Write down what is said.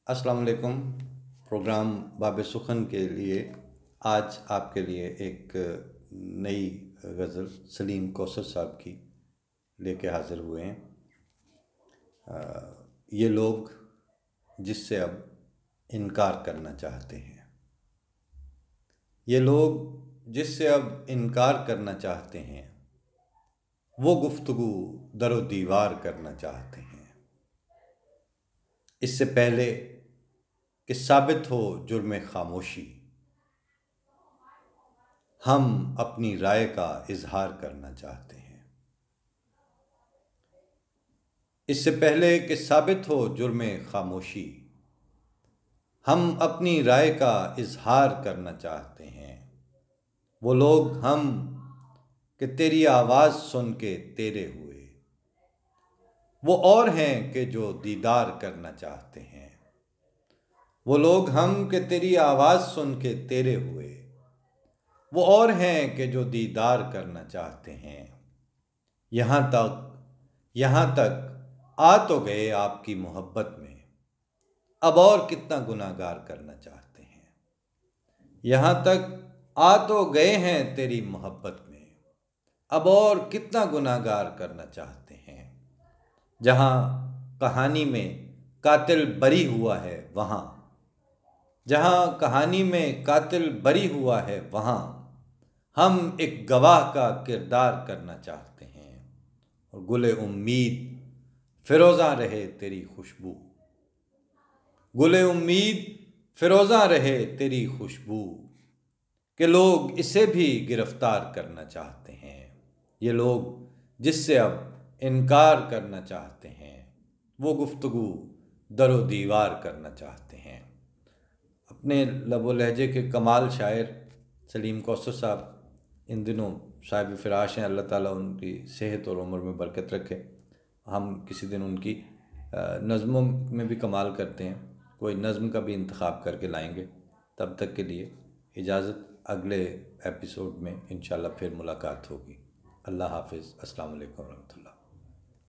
अस्सलाम वालेकुम। प्रोग्राम बाब सुखन के लिए आज आपके लिए एक नई गज़ल सलीम कौसर साहब की लेके हाज़िर हुए हैं। ये लोग जिससे अब इनकार करना चाहते हैं, ये लोग जिससे अब इनकार करना चाहते हैं, वो गुफ्तगू दरो दीवार करना चाहते हैं। इससे पहले कि साबित हो जुर्म खामोशी, हम अपनी राय का इजहार करना चाहते हैं। इससे पहले कि साबित हो जुर्म खामोशी, हम अपनी राय का इजहार करना चाहते हैं। वो लोग हम कि तेरी आवाज़ सुन के तेरे हुए, वो और हैं कि जो दीदार करना चाहते हैं। वो लोग हम कि तेरी आवाज़ सुन के तेरे हुए, वो और हैं कि जो दीदार करना चाहते हैं। यहाँ तक आ तो गए आपकी मोहब्बत में, अब और कितना गुनाहगार करना चाहते हैं। यहाँ तक आ तो गए हैं तेरी मोहब्बत में, अब और कितना गुनाहगार करना चाहते हैं। जहाँ कहानी में कातिल बरी हुआ है वहाँ, जहाँ कहानी में कातिल बरी हुआ है वहाँ, हम एक गवाह का किरदार करना चाहते हैं। और गुले उम्मीद फिरोज़ा रहे तेरी खुशबू, गुले उम्मीद फिरोज़ा रहे तेरी खुशबू, के लोग इसे भी गिरफ्तार करना चाहते हैं। ये लोग जिससे अब इनकार करना चाहते हैं, वो गुफ्तगू दरो दीवार करना चाहते हैं। अपने लबो लहजे के कमाल शायर सलीम कौसर साहब इन दिनों साहिब फ़िराश हैं। अल्लाह ताला उनकी सेहत और उम्र में बरकत रखे। हम किसी दिन उनकी नज़्मों में भी कमाल करते हैं, कोई नज़्म का भी इंतखाब करके लाएंगे। तब तक के लिए इजाज़त, अगले एपिसोड में इंशाल्लाह फिर मुलाकात होगी। अल्लाह हाफ़िज़। अस्सलाम वालेकुम रहमतुल्लाह।